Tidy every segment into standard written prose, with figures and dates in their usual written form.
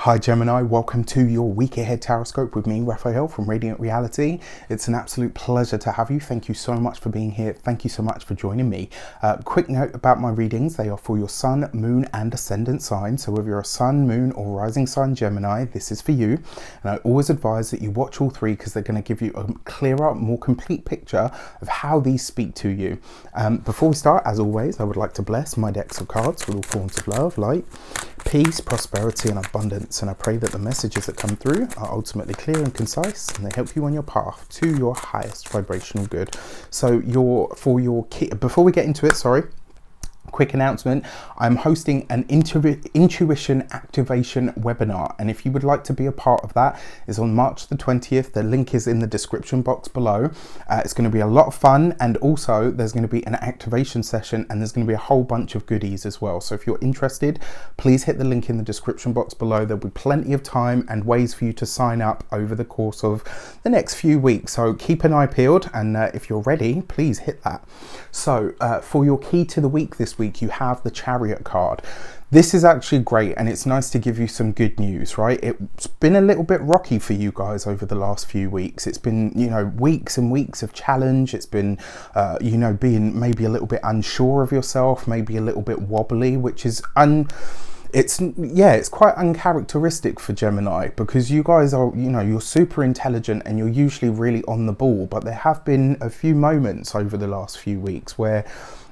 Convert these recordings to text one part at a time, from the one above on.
Hi Gemini, welcome to your week ahead Taroscope with me, Raphael from Reydiant Reality. It's an absolute pleasure to have you. Thank you so much for being here. Thank you so much for joining me. Quick note about my readings. They are for your sun, moon and ascendant sign. So whether you're a sun, moon or rising sign Gemini, this is for you. And I always advise that you watch all three because they're going to give you a clearer, more complete picture of how these speak to you. Before we start, as always, I would like to bless my decks of cards with all forms of love, light, peace, prosperity and abundance. And I pray that the messages that come through are ultimately clear and concise and they help you on your path to your highest vibrational good. So before we get into it, quick announcement. I'm hosting an intuition activation webinar, and if you would like to be a part of that, it's on March the 20th. The link is in the description box below. It's going to be a lot of fun, and also there's going to be an activation session and there's going to be a whole bunch of goodies as well. So if you're interested, please hit the link in the description box below. There'll be plenty of time and ways for you to sign up over the course of the next few weeks, so keep an eye peeled, and if you're ready, please hit that. So for your key to the week this week, you have the Chariot card. This is actually great, and it's nice to give you some good news, right? It's been a little bit rocky for you guys over the last few weeks. It's been, weeks and weeks of challenge. It's been, being maybe a little bit unsure of yourself, maybe a little bit wobbly, which is it's quite uncharacteristic for Gemini, because you guys are, you're super intelligent and you're usually really on the ball, but there have been a few moments over the last few weeks where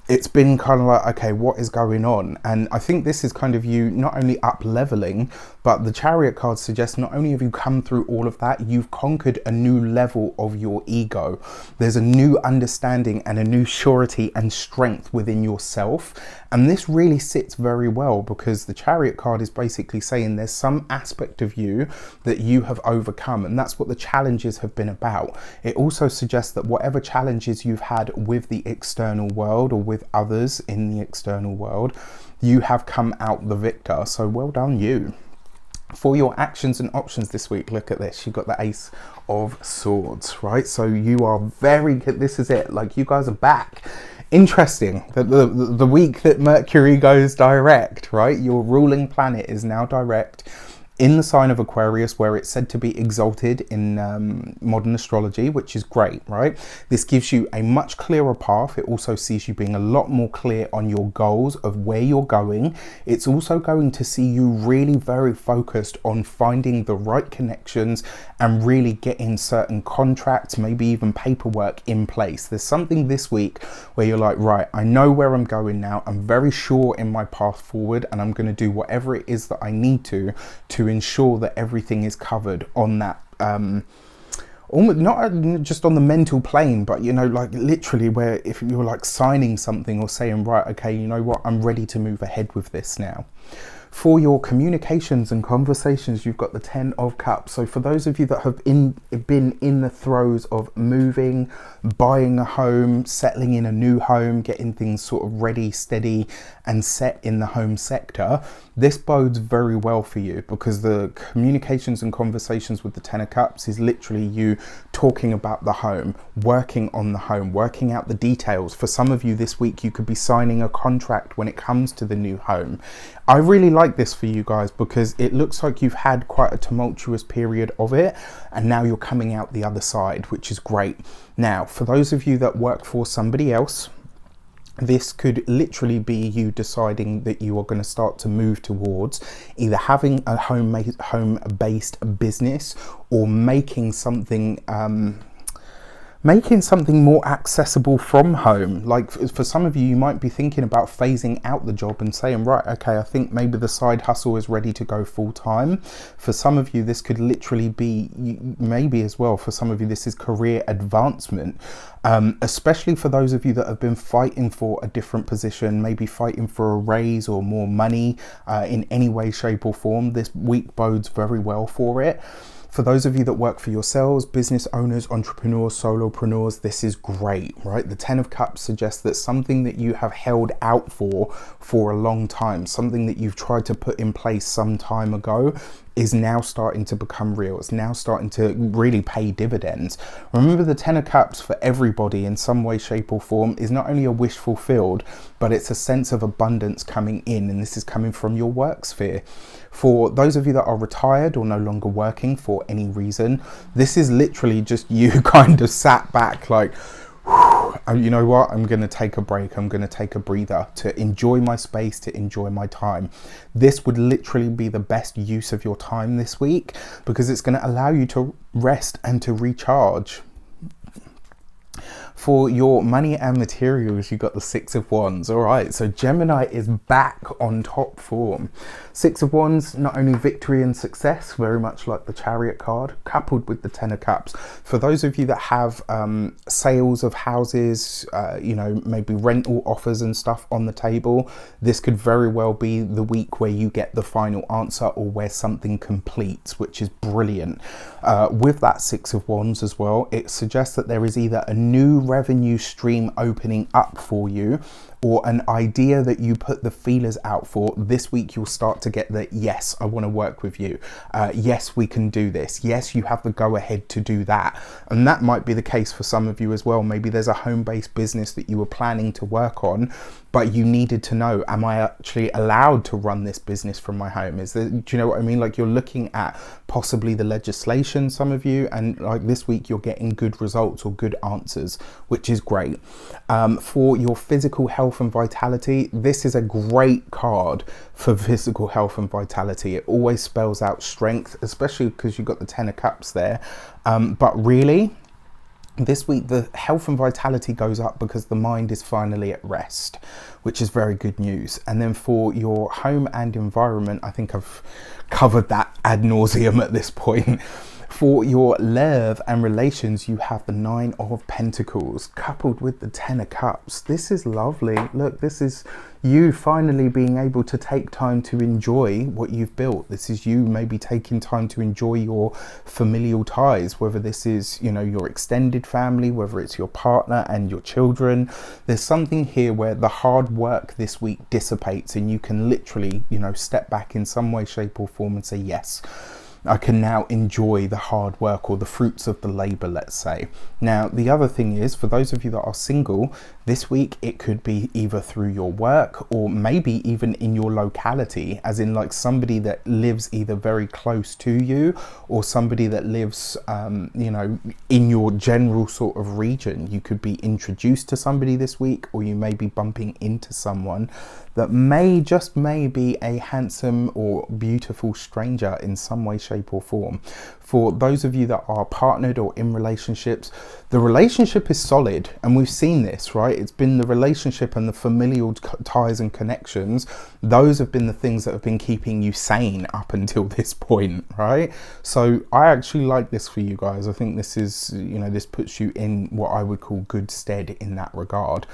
it's been kind of like, okay, what is going on? And I think this is kind of you not only up leveling, but the Chariot card suggests not only have you come through all of that, you've conquered a new level of your ego. There's a new understanding and a new surety and strength within yourself. And this really sits very well, because the Chariot card is basically saying there's some aspect of you that you have overcome, and that's what the challenges have been about. It also suggests that whatever challenges you've had with the external world or with others in the external world, you have come out the victor. So well done you. For your actions and options this week, look at this. You've got the Ace of Swords, right? So you are very good. This is it. Like, you guys are back. Interesting that the week that Mercury goes direct, right? Your ruling planet is now direct in the sign of Aquarius, where it's said to be exalted in modern astrology, which is great, right? This gives you a much clearer path. It also sees you being a lot more clear on your goals of where you're going. It's also going to see you really very focused on finding the right connections and really getting certain contracts, maybe even paperwork in place. There's something this week where you're like, right, I know where I'm going now. I'm very sure in my path forward, and I'm going to do whatever it is that I need to ensure that everything is covered on that, almost not just on the mental plane, but like literally, where if you're like signing something or saying, right, okay, you know what, I'm ready to move ahead with this now. For your communications and conversations, you've got the 10 of Cups. So for those of you that have been in the throes of moving, buying a home, settling in a new home, getting things sort of ready, steady and set in the home sector, this bodes very well for you, because the communications and conversations with the 10 of Cups is literally you talking about the home, working on the home, working out the details. For some of you this week, you could be signing a contract when it comes to the new home. I really like this for you guys, because it looks like you've had quite a tumultuous period of it, and now you're coming out the other side, which is great. Now, for those of you that work for somebody else, this could literally be you deciding that you are going to start to move towards either having a home-based business or making something more accessible from home. Like for some of you, you might be thinking about phasing out the job and saying, right, okay, I think maybe the side hustle is ready to go full time. For some of you, this could literally be, maybe as well, for some of you, this is career advancement. Especially for those of you that have been fighting for a different position, maybe fighting for a raise or more money in any way, shape or form. This week bodes very well for it. For those of you that work for yourselves, business owners, entrepreneurs, solopreneurs, this is great, right? The 10 of Cups suggests that something that you have held out for a long time, something that you've tried to put in place some time ago, is now starting to become real. It's now starting to really pay dividends. Remember, the Ten of Cups for everybody in some way, shape or form is not only a wish fulfilled, but it's a sense of abundance coming in, and this is coming from your work sphere. For those of you that are retired or no longer working for any reason, this is literally just you kind of sat back like, you know what, I'm going to take a break, I'm going to take a breather to enjoy my space, to enjoy my time. This would literally be the best use of your time this week, because it's going to allow you to rest and to recharge. For your money and materials, you got the Six of Wands. All right, so Gemini is back on top form. Six of Wands, not only victory and success, very much like the Chariot card, coupled with the Ten of Cups. For those of you that have sales of houses, you know, maybe rental offers and stuff on the table, this could very well be the week where you get the final answer or where something completes, which is brilliant. With that Six of Wands as well, it suggests that there is either a new revenue stream opening up for you, or an idea that you put the feelers out for. This week you'll start to get the yes, I want to work with you, yes, we can do this, yes, you have the go ahead to do that. And that might be the case for some of you as well. Maybe there's a home-based business that you were planning to work on, but you needed to know, am I actually allowed to run this business from my home? Do you know what I mean? Like, you're looking at possibly the legislation, some of you, and like this week you're getting good results or good answers, which is great. For your physical health and vitality, this is a great card for physical health and vitality. It always spells out strength, especially because you've got the Ten of Cups there. But really, this week the health and vitality goes up because the mind is finally at rest, which is very good news. And then for your home and environment, I think I've covered that ad nauseum at this point. For your love and relations, you have the Nine of Pentacles coupled with the Ten of Cups. This is lovely. Look, this is you finally being able to take time to enjoy what you've built. This is you maybe taking time to enjoy your familial ties, whether this is, you know, your extended family, whether it's your partner and your children. There's something here where the hard work this week dissipates and you can literally, you know, step back in some way, shape or form and say, yes, I can now enjoy the hard work or the fruits of the labor, let's say. Now, the other thing is, for those of you that are single, this week it could be either through your work or maybe even in your locality, as in like somebody that lives either very close to you or somebody that lives, you know, in your general sort of region. You could be introduced to somebody this week, or you may be bumping into someone that may be a handsome or beautiful stranger in some way, shape or form. For those of you that are partnered or in relationships, the relationship is solid, and we've seen this, right? It's been the relationship and the familial ties and connections. Those have been the things that have been keeping you sane up until this point, right? So I actually like this for you guys. I think this is, you know, this puts you in what I would call good stead in that regard.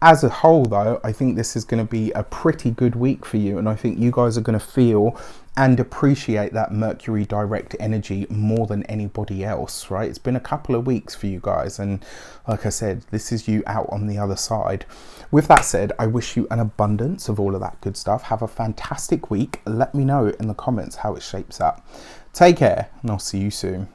As a whole, though, I think this is going to be a pretty good week for you, and I think you guys are going to feel and appreciate that Mercury direct energy more than anybody else, right? It's been a couple of weeks for you guys, and like I said, this is you out on the other side. With that said, I wish you an abundance of all of that good stuff. Have a fantastic week. Let me know in the comments how it shapes up. Take care, and I'll see you soon.